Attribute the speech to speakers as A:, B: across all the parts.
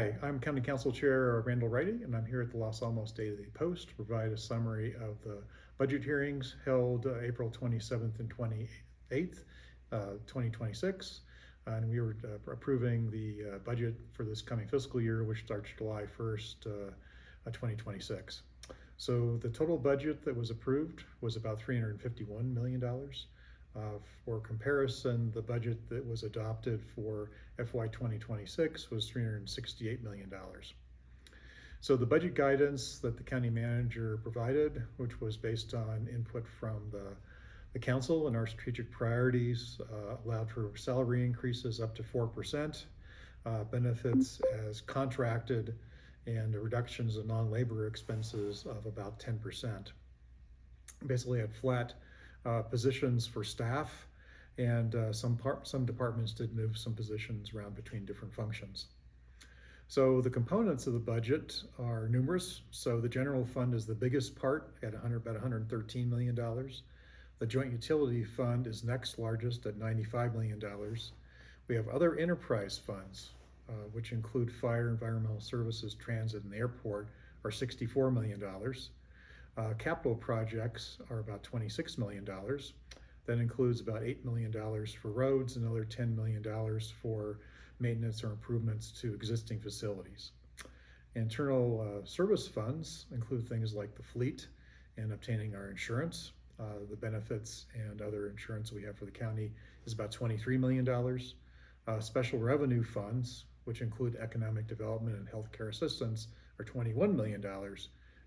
A: Hi, I'm County Council Chair Randall Ryti, and I'm here at the Los Alamos Daily Post to provide a summary of the budget hearings held April 27th and 28th, 2026. And we were approving the budget for this coming fiscal year, which starts July 1st, 2026. So the total budget that was approved was about $351 million. For comparison, the budget that was adopted for FY 2026 was $368 million. So the budget guidance that the county manager provided, which was based on input from the council and our strategic priorities, allowed for salary increases up to 4%, benefits as contracted, and reductions in non-labor expenses of about 10%. Basically had flat positions for staff, and some departments did move some positions around between different functions. So the components of the budget are numerous. So the general fund is the biggest part at about $113 million. The joint utility fund is next largest at $95 million. We have other enterprise funds, which include fire, environmental services, transit, and airport, are $64 million. Capital projects are about $26 million. That includes about $8 million for roads and another $10 million for maintenance or improvements to existing facilities. Internal service funds include things like the fleet and obtaining our insurance. The benefits and other insurance we have for the county is about $23 million. Special revenue funds, which include economic development and healthcare assistance, are $21 million.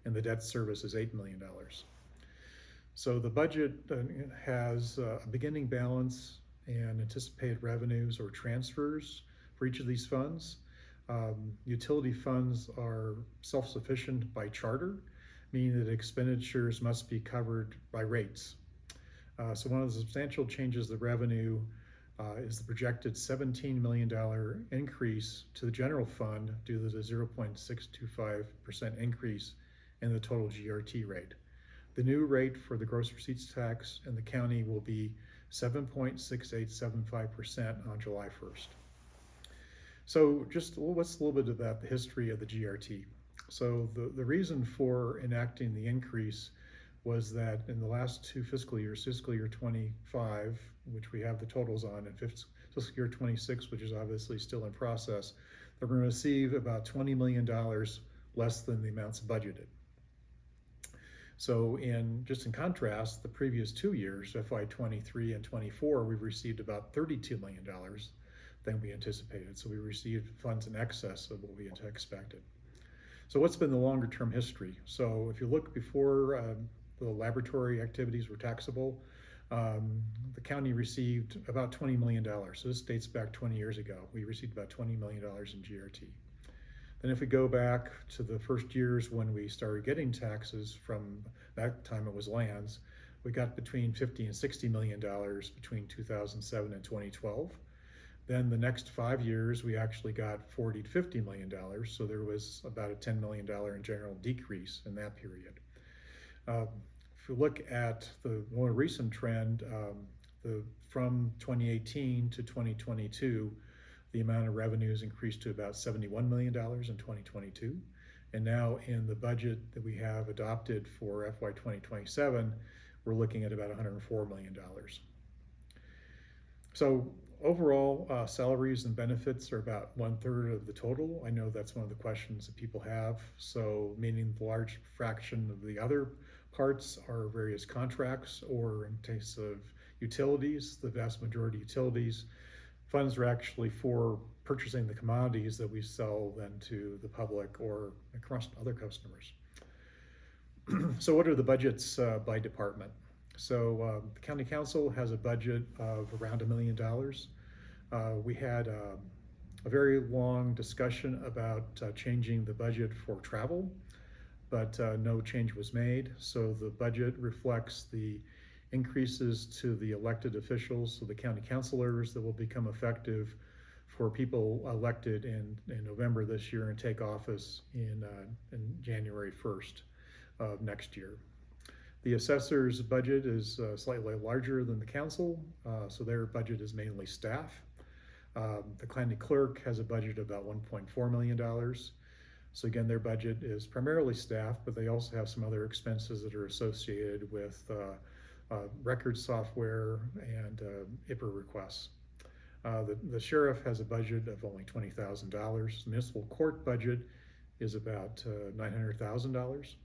A: And the debt service is $8 million. So the budget has a beginning balance and anticipated revenues or transfers for each of these funds. Utility funds are self-sufficient by charter, meaning that expenditures must be covered by rates. So one of the substantial changes to the revenue is the projected $17 million increase to the general fund due to the 0.625% increase in the total GRT rate. The new rate for the gross receipts tax in the county will be 7.6875% on July 1st. So just what's a little bit about the history of the GRT. So the reason for enacting the increase was that in the last two fiscal years, fiscal year 25, which we have the totals on, and fiscal year 26, which is obviously still in process, they're going to receive about $20 million less than the amounts budgeted. So in contrast, the previous 2 years, FY23 and 24, we've received about $32 million than we anticipated. So we received funds in excess of what we had expected. So what's been the longer term history? So if you look before the laboratory activities were taxable, the county received about $20 million. So this dates back 20 years ago. We received about $20 million in GRT. Then if we go back to the first years when we started getting taxes, from that time it was lands, we got between $50 and $60 million between 2007 and 2012. Then the next 5 years, we actually got $40 to $50 million. So there was about a $10 million in general decrease in that period. If you look at the more recent trend, from 2018 to 2022, the amount of revenues increased to about $71 million in 2022. And now in the budget that we have adopted for FY 2027, we're looking at about $104 million. So overall, salaries and benefits are about 1/3 of the total. I know that's one of the questions that people have. So meaning the large fraction of the other parts are various contracts, or in case of utilities, the vast majority of utilities, funds are actually for purchasing the commodities that we sell then to the public or across other customers. So what are the budgets by department? So the county council has a budget of around $1 million. We had a very long discussion about changing the budget for travel, but no change was made. So the budget reflects the increases to the elected officials, so the county councilors, that will become effective for people elected in November this year and take office in January 1st of next year. The assessor's budget is slightly larger than the council, so their budget is mainly staff. The county clerk has a budget of about $1.4 million. So again, their budget is primarily staff, but they also have some other expenses that are associated with record software and IPR requests. The sheriff has a budget of only $20,000. The municipal court budget is about $900,000.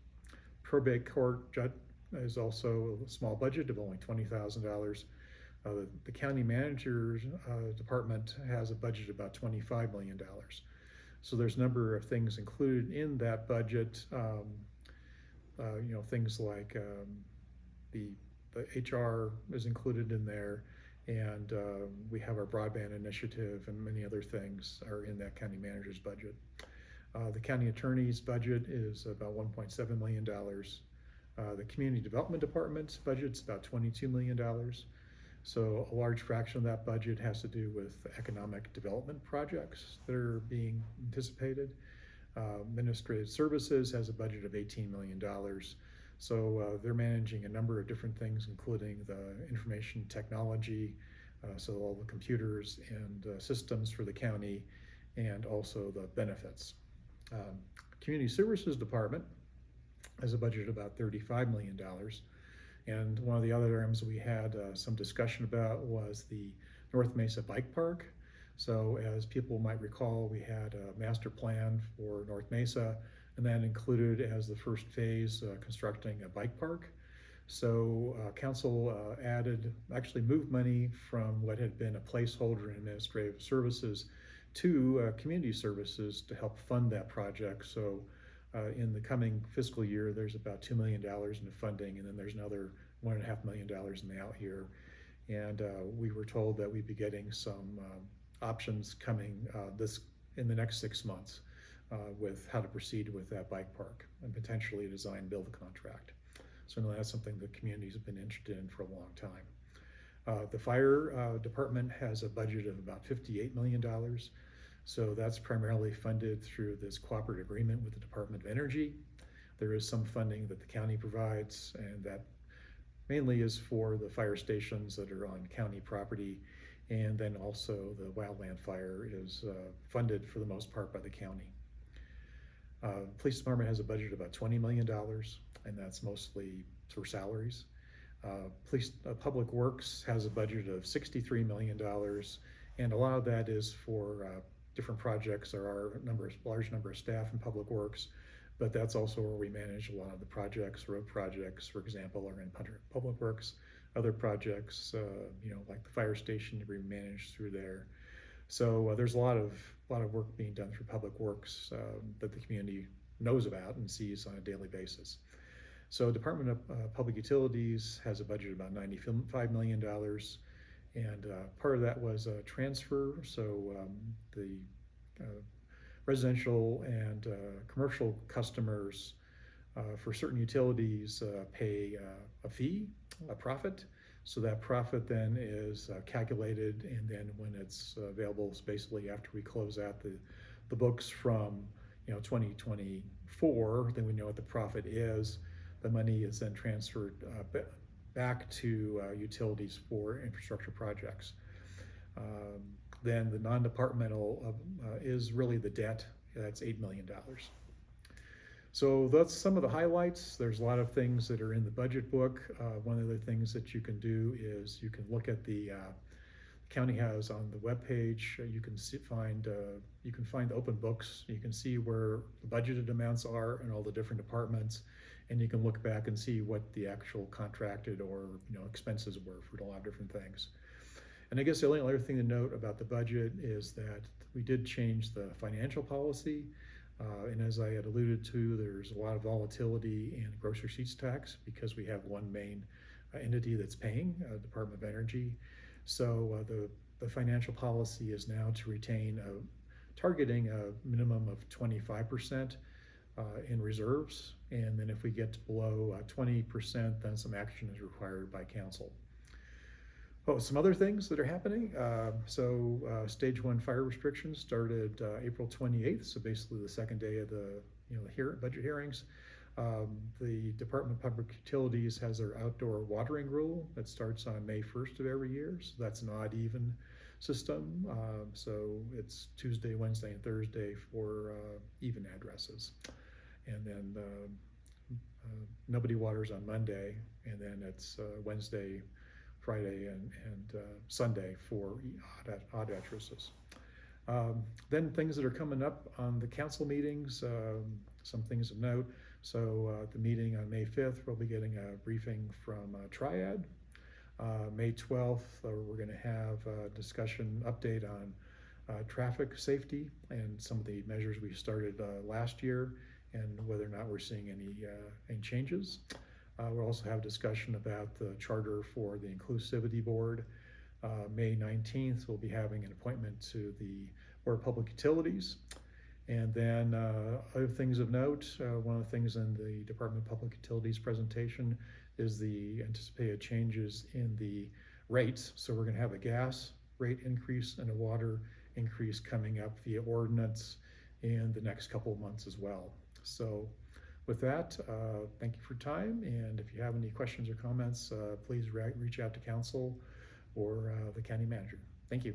A: Probate court judge is also a small budget of only $20,000. The county manager's department has a budget of about $25 million. So there's a number of things included in that budget. Things like the HR is included in there, and we have our broadband initiative and many other things are in that county manager's budget. The county attorney's budget is about $1.7 million. The community development department's budget's about $22 million. So a large fraction of that budget has to do with economic development projects that are being anticipated. Administrative services has a budget of $18 million. So they're managing a number of different things, including the information technology, so all the computers and systems for the county, and also the benefits. Community services department has a budget of about $35 million. And one of the other items we had some discussion about was the North Mesa Bike Park. So as people might recall, we had a master plan for North Mesa, and that included as the first phase constructing a bike park. So council actually moved money from what had been a placeholder in administrative services to community services to help fund that project. So in the coming fiscal year, there's about $2 million in funding, and then there's another $1.5 million in the out year. And we were told that we'd be getting some options coming in the next 6 months with how to proceed with that bike park and potentially design and build a contract. So that's something the communities have been interested in for a long time. The fire department has a budget of about $58 million. So that's primarily funded through this cooperative agreement with the Department of Energy. There is some funding that the county provides, and that mainly is for the fire stations that are on county property. And then also the wildland fire is funded for the most part by the county. Police department has a budget of about $20 million, and that's mostly for salaries. Public Works has a budget of $63 million, and a lot of that is for different projects. There are a large number of staff in Public Works, but that's also where we manage a lot of the projects. Road projects, for example, are in Public Works. Other projects, like the fire station, we manage through there. So there's a lot of work being done through Public Works that the community knows about and sees on a daily basis. So Department of Public Utilities has a budget of about $95 million. And part of that was a transfer. So the residential and commercial customers for certain utilities pay a fee, a profit. So that profit then is calculated, and then when it's available, it's basically after we close out the books from 2024, then we know what the profit is. The money is then transferred back to utilities for infrastructure projects. Then the non-departmental is really the debt. That's $8 million. So that's some of the highlights. There's a lot of things that are in the budget book. One of the things that you can do is you can look at the county has on the webpage. You can find the open books. You can see where the budgeted amounts are in all the different departments, and you can look back and see what the actual contracted or expenses were for a lot of different things. And I guess the only other thing to note about the budget is that we did change the financial policy. And as I had alluded to, there's a lot of volatility in gross receipts tax because we have one main entity that's paying, Department of Energy. So the financial policy is now to retain targeting a minimum of 25% in reserves. And then if we get below 20%, then some action is required by council. Oh, some other things that are happening. Stage 1 fire restrictions started April 28th, so basically the second day of the budget hearings. The Department of Public Utilities has their outdoor watering rule that starts on May 1st of every year, so that's an odd even. system. So it's Tuesday, Wednesday, and Thursday for even addresses. And then nobody waters on Monday, and then it's Wednesday, Friday, and Sunday for odd addresses. Then things that are coming up on the council meetings, some things of note. So the meeting on May 5th, we'll be getting a briefing from Triad. May 12th, we're going to have a discussion update on traffic safety and some of the measures we started last year and whether or not we're seeing any changes. We'll also have discussion about the charter for the Inclusivity Board. May 19th, we'll be having an appointment to the Board of Public Utilities. And then other things of note, one of the things in the Department of Public Utilities presentation is the anticipated changes in the rates. So we're going to have a gas rate increase and a water increase coming up via ordinance in the next couple of months as well. So with that, thank you for your time. And if you have any questions or comments, please reach out to council or the county manager. Thank you.